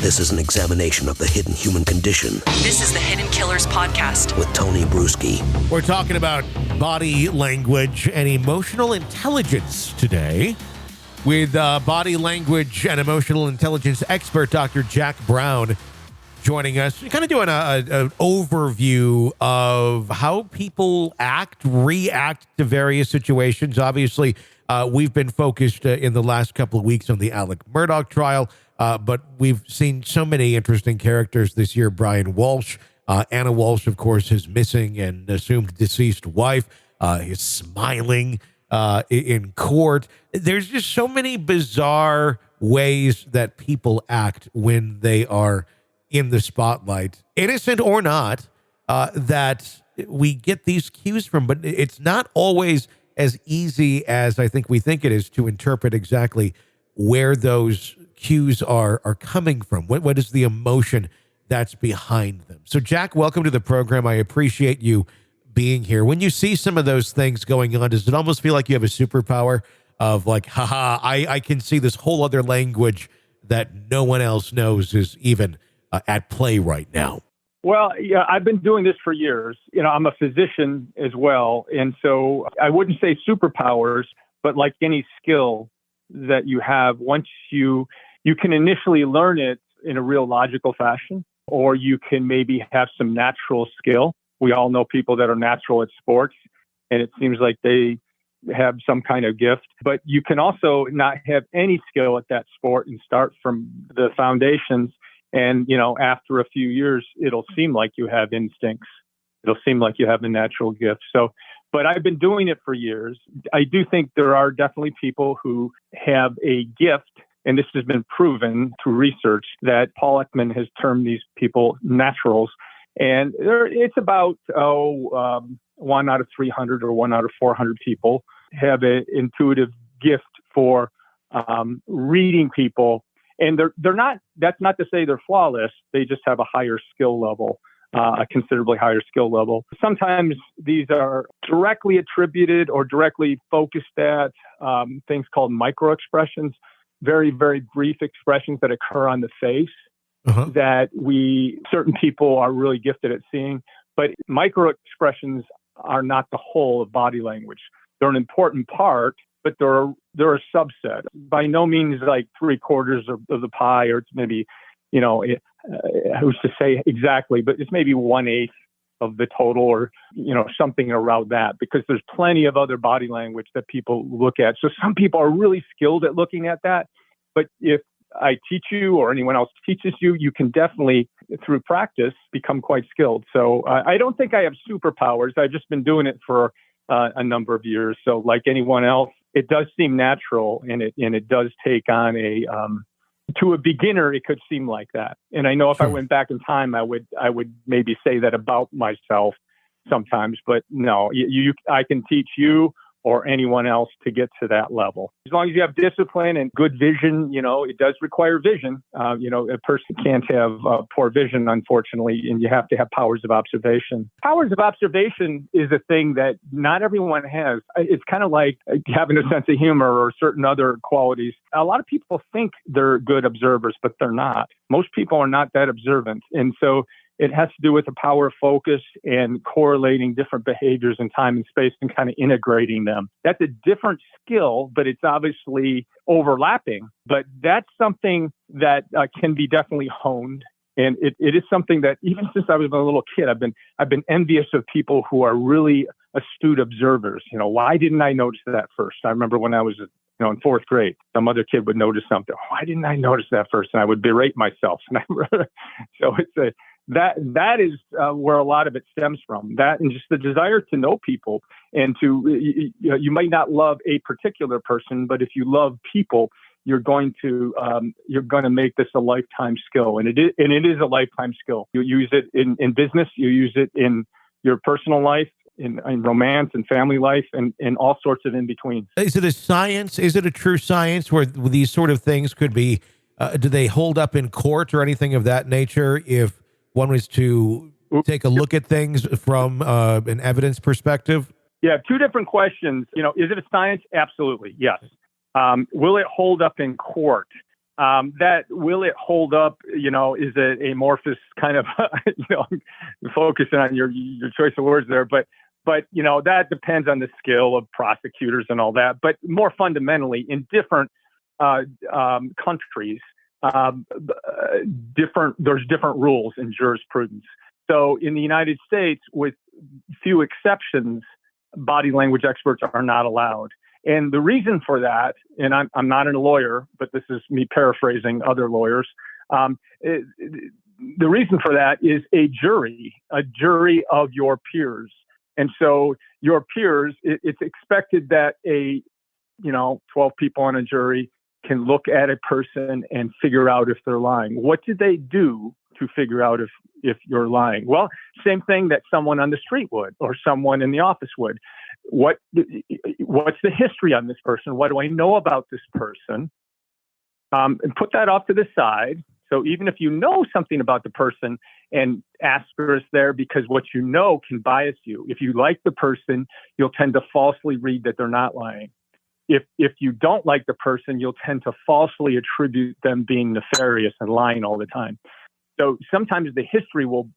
This is an examination of the hidden human condition. This is the Hidden Killers Podcast with Tony Bruschi. We're talking about body language and emotional intelligence today with body language and emotional intelligence expert Dr. Jack Brown joining us. Kind of doing an overview of how people react to various situations. Obviously, we've been focused in the last couple of weeks on the Alec Murdaugh trial, but we've seen so many interesting characters this year. Brian Walsh, Anna Walsh, of course, his missing and assumed deceased wife, is smiling in court. There's just so many bizarre ways that people act when they are in the spotlight, innocent or not, that we get these cues from. But it's not always as easy as I think we think it is to interpret exactly where those cues are coming from. What is the emotion that's behind them? So, Jack, welcome to the program. I appreciate you being here. When you see some of those things going on, does it almost feel like you have a superpower of like, haha, I can see this whole other language that no one else knows is even at play right now? Well, yeah, I've been doing this for years. I'm a physician as well. And so I wouldn't say superpowers, but like any skill that you have, once you can initially learn it in a real logical fashion, or you can maybe have some natural skill. We all know people that are natural at sports, and it seems like they have some kind of gift. But you can also not have any skill at that sport and start from the foundations. And, after a few years, it'll seem like you have instincts. It'll seem like you have a natural gift. But I've been doing it for years. I do think there are definitely people who have a gift, and this has been proven through research that Paul Ekman has termed these people naturals. And it's about, 1 out of 300 or 1 out of 400 people have an intuitive gift for reading people. And they're not, that's not to say they're flawless. They just have a higher skill level, a considerably higher skill level. Sometimes these are directly attributed or directly focused at things called micro expressions, very, very brief expressions that occur on the face that certain people are really gifted at seeing. But micro expressions are not the whole of body language. They're an important part, but they're a subset. By no means like 3/4 of the pie, or it's maybe, who's to say exactly, but it's maybe 1/8 of the total, or, something around that, because there's plenty of other body language that people look at. So some people are really skilled at looking at that. But if I teach you or anyone else teaches you, you can definitely, through practice, become quite skilled. So I don't think I have superpowers. I've just been doing it for a number of years. So like anyone else, it does seem natural, and it does take on to a beginner, it could seem like that. And I know if I went back in time, I would maybe say that about myself sometimes, but no, I can teach you or anyone else to get to that level. As long as you have discipline and good vision, it does require vision. A person can't have poor vision, unfortunately, and you have to have powers of observation. Powers of observation is a thing that not everyone has. It's kind of like having a sense of humor or certain other qualities. A lot of people think they're good observers, but they're not. Most people are not that observant. And so it has to do with the power of focus and correlating different behaviors in time and space and kind of integrating them. That's a different skill, but it's obviously overlapping. But that's something that can be definitely honed. And it is something that even since I was a little kid, I've been envious of people who are really astute observers. Why didn't I notice that first? I remember when I was in fourth grade, some other kid would notice something. Why didn't I notice that first? And I would berate myself. So it's that is where a lot of it stems from. That and just the desire to know people, and you might not love a particular person, but if you love people, you're going to make this a lifetime skill, and it is a lifetime skill. You use it in business, you use it in your personal life, in romance and family life, and all sorts of in between. Is it a science? Is it a true science where these sort of things could be? Do they hold up in court or anything of that nature? If one was to take a look at things from an evidence perspective? Yeah, two different questions. Is it a science? Absolutely, yes. Will it hold up in court? That will it hold up? Is it amorphous kind of? Focusing on your choice of words there, but that depends on the skill of prosecutors and all that. But more fundamentally, in different countries, there's different rules in jurisprudence. So in the United States, with few exceptions, body language experts are not allowed. And the reason for that, and I'm not a lawyer, but this is me paraphrasing other lawyers. The reason for that is a jury of your peers. And so your peers, it's expected that 12 people on a jury can look at a person and figure out if they're lying. What did they do to figure out if you're lying? Well, same thing that someone on the street would, or someone in the office would. What's the history on this person? What do I know about this person? And put that off to the side. So even if you know something about the person, and asterisk there, because what you know can bias you. If you like the person, you'll tend to falsely read that they're not lying. If you don't like the person, you'll tend to falsely attribute them being nefarious and lying all the time. So oftentimes the history will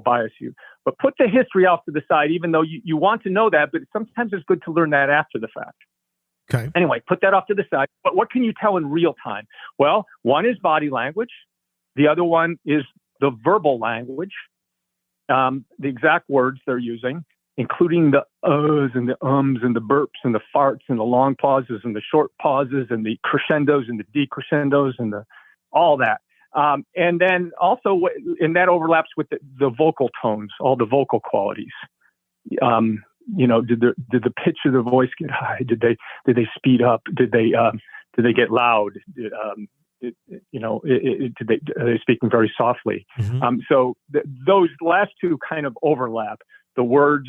bias you. But put the history off to the side, even though you want to know that, but sometimes it's good to learn that after the fact. Okay. Anyway, put that off to the side. But what can you tell in real time? Well, one is body language. The other one is the verbal language, the exact words they're using, including the uhs and the ums and the burps and the farts and the long pauses and the short pauses and the crescendos and the decrescendos and all that. And then also, and that overlaps with the vocal tones, all the vocal qualities. Did the pitch of the voice get high? Did they speed up? Did they get loud? Are they speaking very softly? Mm-hmm. So those last two kind of overlap, the words,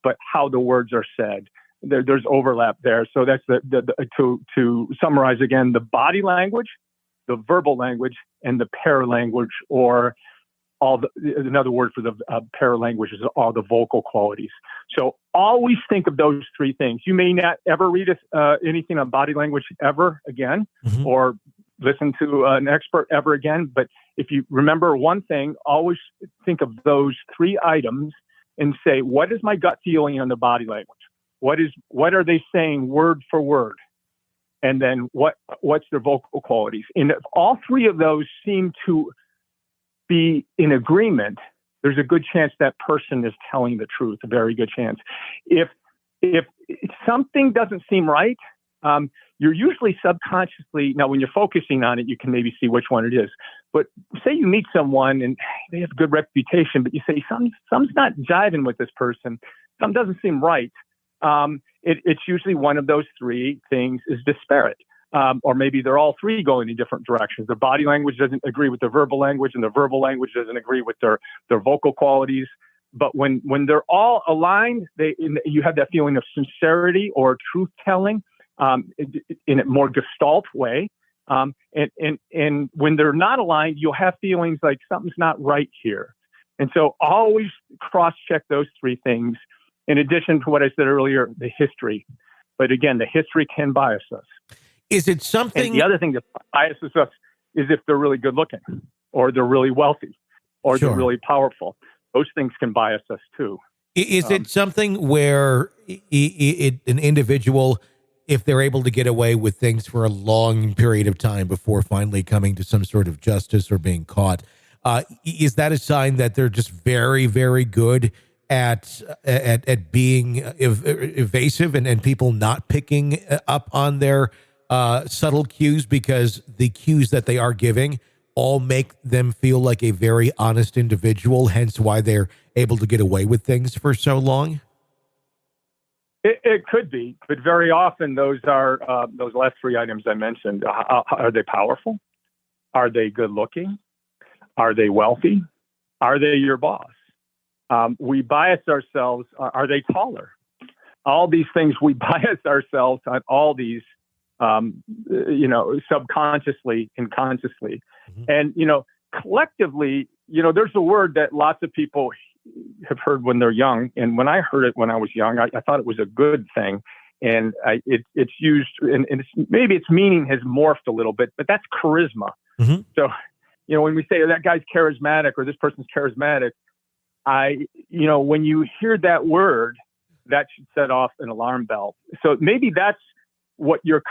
but how the words are said. There's overlap there. So that's to summarize again, the body language, the verbal language, and the paralanguage, or another word for the paralanguage is all the vocal qualities. So always think of those three things. You may not ever read anything on body language ever again, mm-hmm. or listen to an expert ever again. But if you remember one thing, always think of those three items and say, what is my gut feeling on the body language? What are they saying word for word? And then what's their vocal qualities? And if all three of those seem to be in agreement, there's a good chance that person is telling the truth, a very good chance. If something doesn't seem right, you're usually subconsciously, now when you're focusing on it, you can maybe see which one it is. But say you meet someone and they have a good reputation, but you say, something's not jiving with this person. Something doesn't seem right. It's usually one of those three things is disparate. Or maybe they're all three going in different directions. The body language doesn't agree with the verbal language, and the verbal language doesn't agree with their vocal qualities. But when they're all aligned, you have that feeling of sincerity or truth telling in a more gestalt way. And when they're not aligned, you'll have feelings like something's not right here. And so always cross-check those three things. In addition to what I said earlier, the history. But again, the history can bias us. Is it something? And the other thing that biases us is if they're really good looking, or they're really wealthy, or Sure. they're really powerful. Those things can bias us too. Is it something where an individual, if they're able to get away with things for a long period of time before finally coming to some sort of justice or being caught, is that a sign that they're just very, very good at being evasive and people not picking up on their subtle cues, because the cues that they are giving all make them feel like a very honest individual, hence why they're able to get away with things for so long? It could be, but very often those are those last three items I mentioned. Are they powerful? Are they good looking? Are they wealthy? Are they your boss? We bias ourselves. Are they taller? All these things, we bias ourselves on all these, subconsciously and consciously. Mm-hmm. And, collectively, there's a word that lots of people have heard when they're young. And when I heard it when I was young, I thought it was a good thing. and it's used, and maybe its meaning has morphed a little bit, but that's charisma. Mm-hmm. So, when we say that guy's charismatic or this person's charismatic, when you hear that word, that should set off an alarm bell. So maybe that's what you're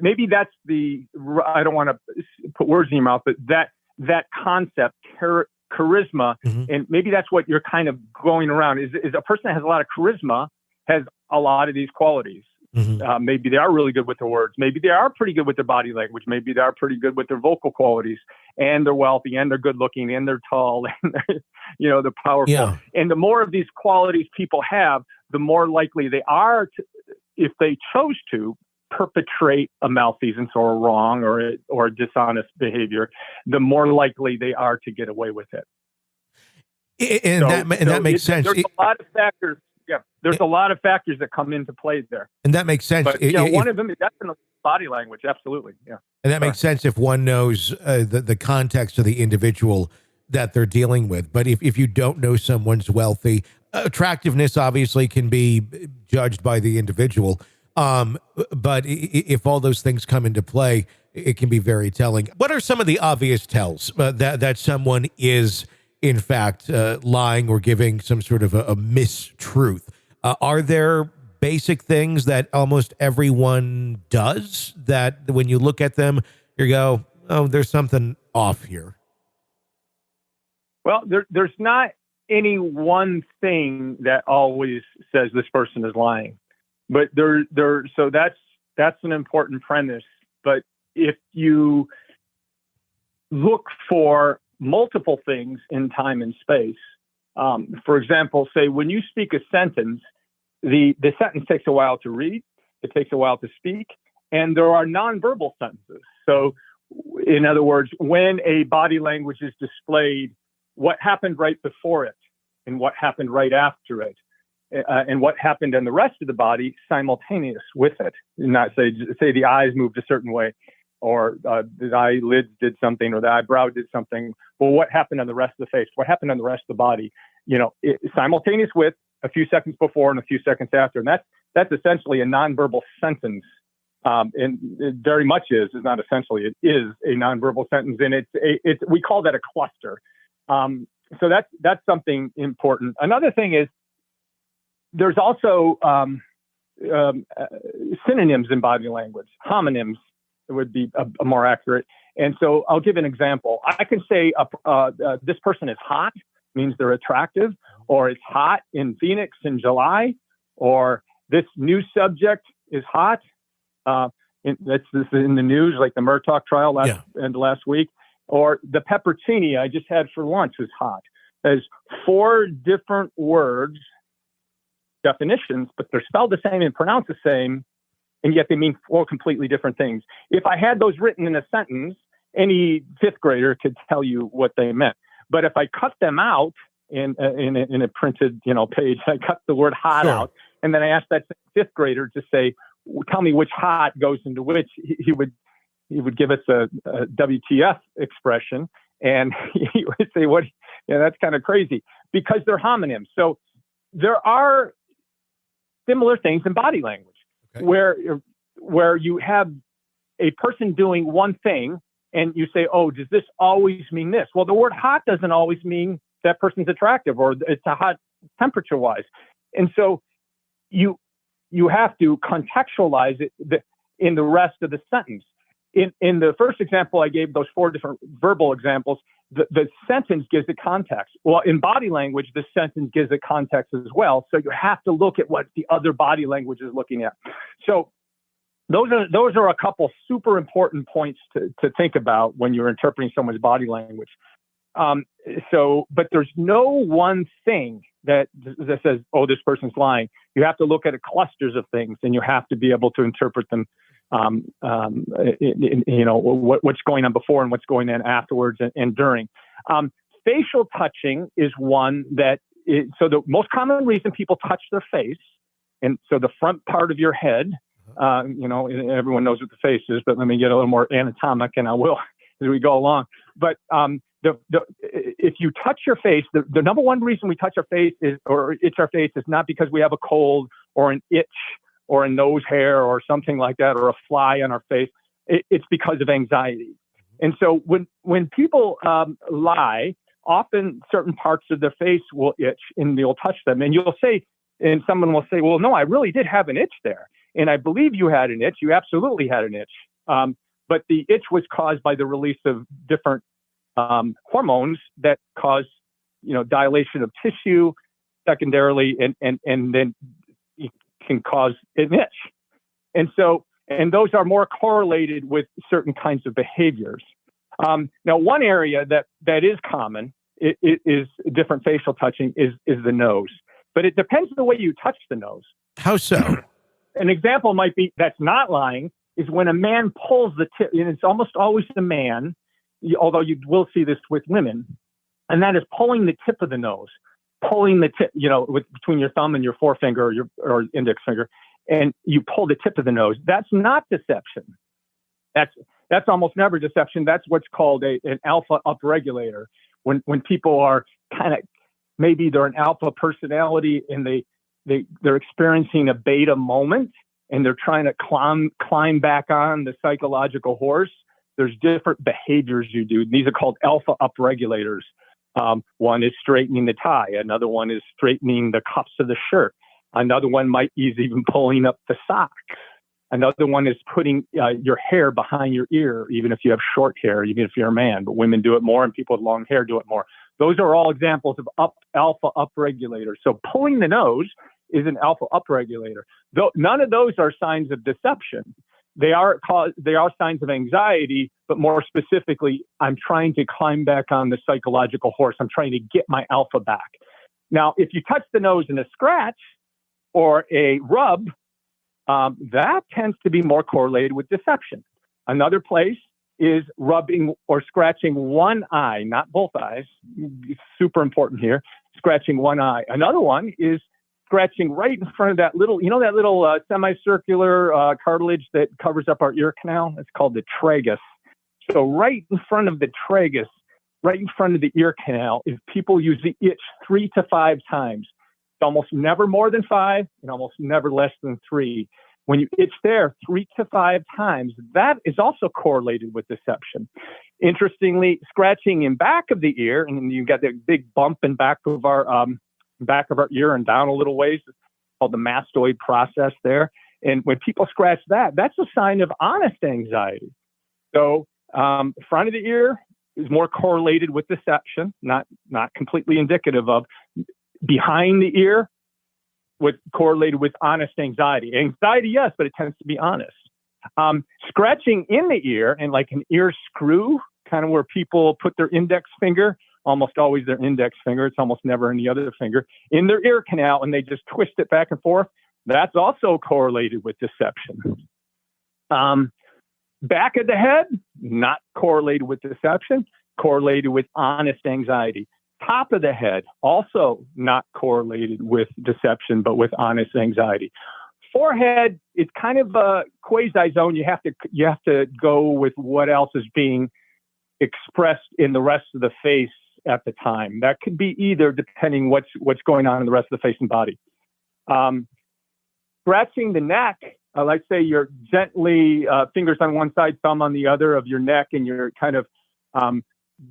maybe that's I don't want to put words in your mouth, but that concept, charisma, mm-hmm. and maybe that's what you're kind of going around is a person that has a lot of charisma has a lot of these qualities. Mm-hmm. Maybe they are really good with their words. Maybe they are pretty good with their body language. Maybe they are pretty good with their vocal qualities, and they're wealthy, and they're good looking, and they're tall, and they're powerful. Yeah. And the more of these qualities people have, the more likely they are to, if they chose to, perpetrate a malfeasance or a wrong or dishonest behavior, the more likely they are to get away with it. That makes sense. There's a lot of factors. Yeah, there's a lot of factors that come into play there. And that makes sense. But, one of them is definitely body language. Absolutely. Yeah. And that makes sense if one knows the context of the individual that they're dealing with. But if you don't know someone's wealthy, attractiveness obviously can be judged by the individual. But if all those things come into play, it can be very telling. What are some of the obvious tells that someone is, in fact, lying or giving some sort of a mistruth? Are there basic things that almost everyone does that when you look at them, you go, oh, there's something off here? Well, there's not any one thing that always says this person is lying. But so that's an important premise. But if you look for multiple things in time and space, for example, say when you speak a sentence, the sentence takes a while to read, it takes a while to speak, and there are nonverbal sentences. So, in other words, when a body language is displayed, what happened right before it, and what happened right after it. And what happened in the rest of the body simultaneous with it. Not say the eyes moved a certain way, or the eyelids did something, or the eyebrow did something. Well, what happened on the rest of the face? What happened on the rest of the body? Simultaneous with, a few seconds before and a few seconds after. And that's essentially a nonverbal sentence. And it very much is. It's not essentially. It is a nonverbal sentence, and we call that a cluster. So that's something important. Another thing is, there's also synonyms in body language. Homonyms would be a more accurate. And so I'll give an example. I can say this person is hot, means they're attractive, or it's hot in Phoenix in July, or this new subject is hot. This is in the news, like the Murtaugh trial last week, or the pepperoni I just had for lunch is hot. There's 4 different words, definitions, but they're spelled the same and pronounced the same, and yet they mean 4 completely different things. If I had those written in a sentence, any 5th grader could tell you what they meant. But if I cut them out in a printed page, I cut the word hot out, and then I asked that 5th grader to say, tell me which hot goes into which, he would give us a WTF expression, and he would say, "What? That's kind of crazy," because they're homonyms. So there are similar things in body language, where you have a person doing one thing and you say, oh, does this always mean this? Well, the word hot doesn't always mean that person's attractive or it's a hot temperature wise. And so you have to contextualize it in the rest of the sentence. In the first example I gave, those 4 different verbal examples, the sentence gives it context. Well, in body language, the sentence gives it context as well. So you have to look at what the other body language is looking at. So those are a couple super important points to think about when you're interpreting someone's body language. But there's no one thing that says, oh, this person's lying. You have to look at clusters of things, and you have to be able to interpret them. What's going on before and what's going on afterwards and during. Facial touching is one that so the most common reason people touch their face, and so the front part of your head, everyone knows what the face is, but let me get a little more anatomic, and I will as we go along. But if you touch your face, the number one reason we touch our face or itch our face is not because we have a cold or an itch or a nose hair or something like that, or a fly on our face, it's because of anxiety. And so when people lie, often certain parts of their face will itch and you'll touch them. And you'll say, and someone will say, well, no, I really did have an itch there. And I believe you had an itch. You absolutely had an itch. But the itch was caused by the release of different hormones that cause, dilation of tissue secondarily, and then it can cause an itch. And those are more correlated with certain kinds of behaviors. Now, one area that is common is different facial touching is the nose, but it depends on the way you touch the nose. How so? An example might be that's not lying is when a man pulls the tip, and it's almost always the man, although you will see this with women, and that is pulling the tip of the nose, pulling the tip, between your thumb and your forefinger or index finger, and you pull the tip of the nose. That's not deception. That's almost never deception. That's what's called an alpha upregulator. When people are kind of, maybe they're an alpha personality and they're experiencing a beta moment and they're trying to climb back on the psychological horse. There's different behaviors you do. These are called alpha upregulators. One is straightening the tie. Another one is straightening the cuffs of the shirt. Another one might be even pulling up the socks. Another one is putting your hair behind your ear, even if you have short hair, even if you're a man. But women do it more, and people with long hair do it more. Those are all examples of alpha upregulators. So pulling the nose is an alpha upregulator. Though none of those are signs of deception. They are signs of anxiety, but more specifically, I'm trying to climb back on the psychological horse. I'm trying to get my alpha back. Now, if you touch the nose in a scratch or a rub, that tends to be more correlated with deception. Another place is rubbing or scratching one eye, not both eyes. It's super important here. Scratching one eye. Another one is scratching right in front of that little, semicircular cartilage that covers up our ear canal. It's called the tragus. So right in front of the tragus, right in front of the ear canal, if people use the itch 3 to 5 times, it's almost never more than 5 and almost never less than 3. When you itch there 3 to 5 times, that is also correlated with deception. Interestingly, scratching in back of the ear, and you got that big bump in back of our ear and down a little ways, it's called the mastoid process there. And when people scratch that, that's a sign of honest anxiety. So front of the ear is more correlated with deception, not completely indicative of. Behind the ear, with correlated with honest anxiety. Anxiety, yes, but it tends to be honest. Scratching in the ear and like an ear screw, kind of where people put their index finger, almost always their index finger, it's almost never any other finger, in their ear canal and they just twist it back and forth. That's also correlated with deception. Back of the head, not correlated with deception, correlated with honest anxiety. Top of the head, also not correlated with deception, but with honest anxiety. Forehead, it's kind of a quasi zone. You have to go with what else is being expressed in the rest of the face at the time. That could be either, depending what's going on in the rest of the face and body. Scratching the neck, let's say you're gently fingers on one side, thumb on the other of your neck, and you're kind of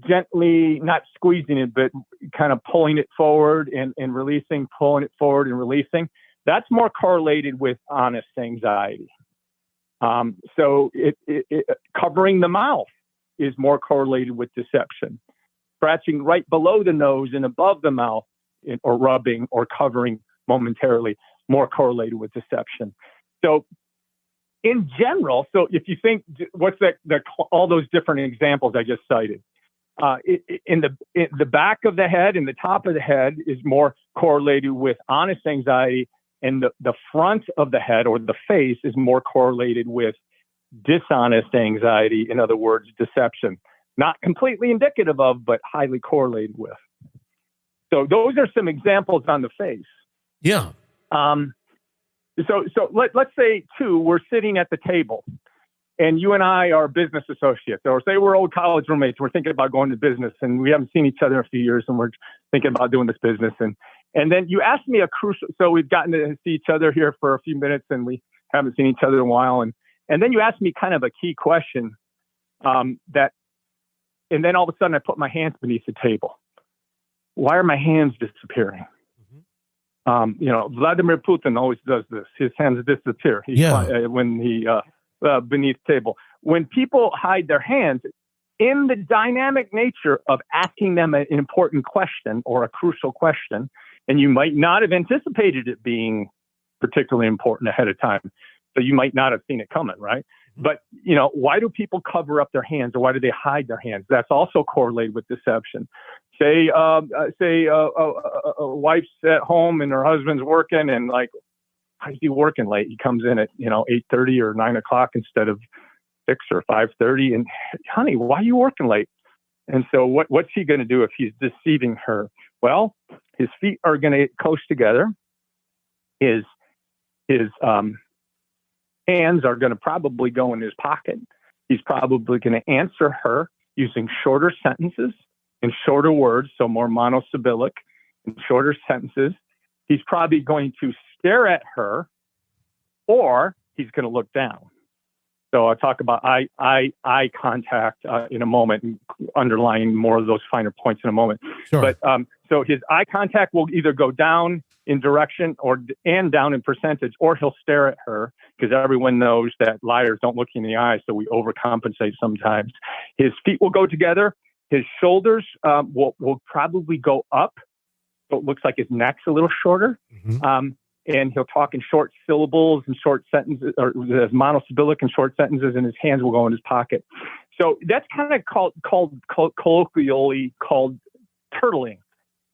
gently, not squeezing it, but kind of pulling it forward and releasing, pulling it forward and releasing. That's more correlated with honest anxiety. So it covering the mouth is more correlated with deception. Scratching right below the nose and above the mouth, or rubbing or covering momentarily, more correlated with deception. So in general, so if you think, what's all those different examples I just cited, in the back of the head and the top of the head is more correlated with honest anxiety, and the front of the head or the face is more correlated with dishonest anxiety. In other words, deception. Not completely indicative of, but highly correlated with. So those are some examples on the face. Yeah. So let's say, too, we're sitting at the table, and you and I are business associates, or say we're old college roommates. We're thinking about going to business, and we haven't seen each other in a few years, and we're thinking about doing this business. And then you asked me a crucial. So we've gotten to see each other here for a few minutes, and we haven't seen each other in a while. And then you asked me kind of a key question and then all of a sudden I put my hands beneath the table. Why are my hands disappearing? Vladimir Putin always does this. His hands disappear when he beneath the table. When people hide their hands, in the dynamic nature of asking them an important question or a crucial question, and you might not have anticipated it being particularly important ahead of time, so you might not have seen it coming, right? But, why do people cover up their hands, or why do they hide their hands? That's also correlated with deception. Say a wife's at home and her husband's working, and like, why is he working late? He comes in at 8:30 or 9 o'clock instead of 6 or 5:30, and honey, why are you working late? And so what's he going to do if he's deceiving her? Well, his feet are going to close together. His hands are going to probably go in his pocket. He's probably going to answer her using shorter sentences and shorter words, so more monosyllabic and shorter sentences. He's probably going to stare at her, or he's going to look down. So I'll talk about eye contact in a moment, and underlying more of those finer points in a moment. Sure. But so his eye contact will either go down in direction and down in percentage, or he'll stare at her, because everyone knows that liars don't look in the eye, so we overcompensate sometimes. His feet will go together. His shoulders will probably go up, so it looks like his neck's a little shorter. Mm-hmm. And he'll talk in short syllables and short sentences, or monosyllabic and short sentences, and his hands will go in his pocket. So that's kind of colloquially called turtling.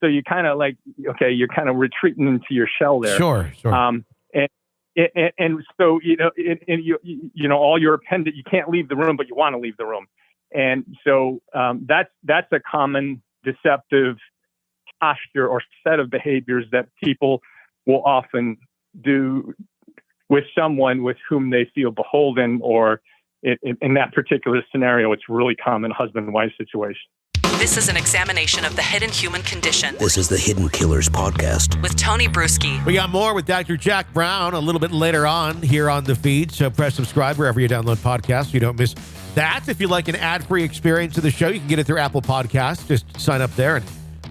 So you kind of you're kind of retreating into your shell there. Sure. And so all your appendage, you can't leave the room, but you want to leave the room. And so that's a common deceptive posture or set of behaviors that people will often do with someone with whom they feel beholden, or in that particular scenario, it's really common husband-wife situation. This is an examination of the hidden human condition. This is the Hidden Killers podcast With Tony Bruschi. We got more with Dr. Jack Brown a little bit later on here on the feed, so press subscribe wherever you download podcasts so you don't miss that. If you'd like an ad-free experience of the show, you can get it through Apple Podcasts. Just sign up there and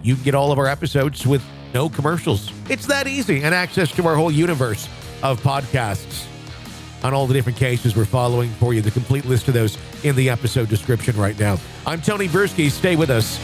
you can get all of our episodes with no commercials. It's that easy, and access to our whole universe of podcasts on all the different cases we're following for you. The complete list of those in the episode description right now. I'm Tony Bruschi. Stay with us.